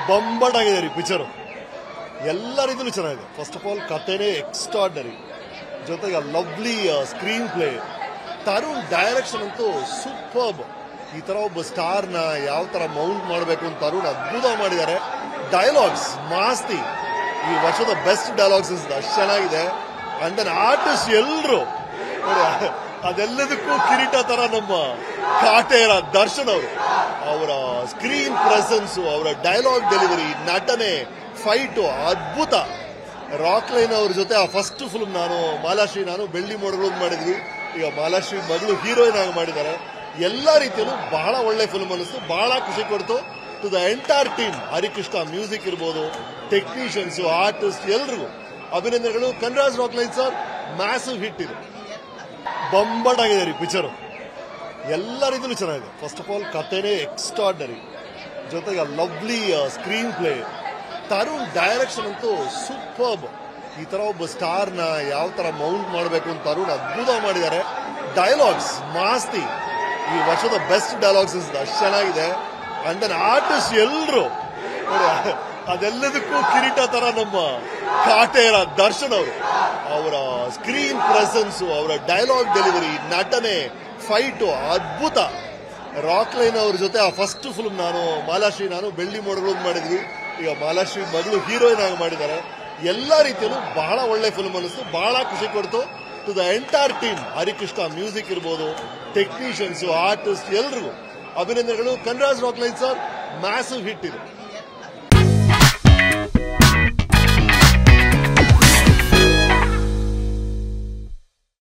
ಬಂಬಟಾಗಿದೆ ರೀ ಪಿಕ್ಚರ್. ಎಲ್ಲ ರೀತಿಯಲ್ಲೂ ಚೆನ್ನಾಗಿದೆ. ಫಸ್ಟ್ ಆಫ್ ಆಲ್ ಕಥೆನೇ ಎಕ್ಸ್ಟ್ರಾರ್ಡನರಿ, ಜೊತೆಗೆ lovely screenplay. Tarun direction ಅಂತೂ ಸೂಪರ್ಬ್. ಈ ತರ ಒಬ್ಬ ಸ್ಟಾರ್ನ ಯಾವ ತರ ಮೌಂಟ್ ಮಾಡಬೇಕು ಅಂತ ತರುಣ್ ಅದ್ಭುತ ಮಾಡಿದ್ದಾರೆ. ಡೈಲಾಗ್ಸ್ ಮಾಸ್ತಿ, ಈ ವರ್ಷದ ಬೆಸ್ಟ್ ಡೈಲಾಗ್ಸ್ ಅಷ್ಟು ಚೆನ್ನಾಗಿದೆ. ಅಂಡ್ ದೆನ್ ಆರ್ಟಿಸ್ಟ್ ಎಲ್ಲರೂ ಅದೆಲ್ಲದಕ್ಕೂ ಕಿರೀಟ ತರ ನಮ್ಮ ಕಾಟೇರ ದರ್ಶನ್ ಅವರು, ಅವರ ಸ್ಕ್ರೀನ್ ಪ್ರೆಸೆನ್ಸ್, ಅವರ ಡೈಲಾಗ್ ಡೆಲಿವರಿ, ನಟನೆ, ಫೈಟು ಅದ್ಭುತ. ರಾಕ್ ಲೈನ್ ಅವ್ರ ಜೊತೆ ಆ ಫಸ್ಟ್ ಫಿಲ್ಮ್ ಮಾಲಾಶ್ರೀ ನಾನು ಬೆಳ್ಳಿ ಮೋಡಗಳು ಮಾಡಿದ್ವಿ. ಈಗ ಮಾಲಾಶ್ರೀ ಮಗಳು ಹೀರೋಯಿನ್ ಆಗಿ ಮಾಡಿದ್ದಾರೆ. ಎಲ್ಲಾ ರೀತಿಯಲ್ಲೂ ಬಹಳ ಒಳ್ಳೆ ಫಿಲ್ಮ್ ಅನಿಸ್ತು, ಬಹಳ ಖುಷಿ ಕೊಡ್ತು. To the entire team, Harikrishna music ಇರ್ಬೋದು, ಟೆಕ್ನಿಷಿಯನ್ಸ್, ಆರ್ಟಿಸ್ಟ್ ಎಲ್ರಿಗೂ ಅಭಿನಂದನೆಗಳು. Congrats Rockline sir, massive hit ಇದು. ಬಂಬಟಾಗಿದೆ ರೀ ಪಿಕ್ಚರ್. ಎಲ್ಲ ರೀತಿಯಲ್ಲೂ ಚೆನ್ನಾಗಿದೆ. ಫಸ್ಟ್ ಆಫ್ ಆಲ್ ಕಥೆನೇ ಎಕ್ಸ್ಟ್ರಾರ್ಡನರಿ, ಜೊತೆಗೆ lovely screenplay. Tarun direction ಅಂತೂ ಸೂಪರ್ಬ್. ಈ ತರ ಒಬ್ಬ ಸ್ಟಾರ್ನ ಯಾವ ತರ ಮೌಂಟ್ ಮಾಡಬೇಕು ಅಂತ ತರುಣ್ ಅದ್ಭುತ ಮಾಡಿದ್ದಾರೆ. ಡೈಲಾಗ್ಸ್ ಮಾಸ್ತಿ, ಈ ವರ್ಷದ ಬೆಸ್ಟ್ ಡೈಲಾಗ್ಸ್ ಅಷ್ಟು ಚೆನ್ನಾಗಿದೆ. ಅಂಡ್ ದೆನ್ ಆರ್ಟಿಸ್ಟ್ ಎಲ್ಲರೂ ಅದೆಲ್ಲದಕ್ಕೂ ಕಿರೀಟ ತರ ನಮ್ಮ ಕಾಟೇರ ದರ್ಶನ್ ಅವರು, ಅವರ ಸ್ಕ್ರೀನ್ ಪ್ರೆಸೆನ್ಸ್, ಅವರ ಡೈಲಾಗ್ ಡೆಲಿವರಿ, ನಟನೆ, ಫೈಟು ಅದ್ಭುತ. ರಾಕ್ ಲೈನ್ ಅವ್ರ ಜೊತೆ ಆ ಫಸ್ಟ್ ಫಿಲ್ಮ್ ಮಾಲಾಶ್ರೀ ನಾನು ಬೆಳ್ಳಿ ಮೋಡಗಳು ಮಾಡಿದ್ವಿ. ಈಗ ಮಾಲಾಶ್ರೀ ಮಗಳು ಹೀರೋಯಿನ್ ಆಗಿ ಮಾಡಿದ್ದಾರೆ. ಎಲ್ಲಾ ರೀತಿಯಲ್ಲೂ ಬಹಳ ಒಳ್ಳೆ ಫಿಲ್ಮ್ ಅನಿಸ್ತು, ಬಹಳ ಖುಷಿ ಕೊಡ್ತು. To the entire team, Harikrishna music ಇರ್ಬೋದು, ಟೆಕ್ನಿಷಿಯನ್ಸ್, ಆರ್ಟಿಸ್ಟ್ ಎಲ್ರಿಗೂ ಅಭಿನಂದನೆಗಳು. Congrats Rockline sir, massive hit ಇದು.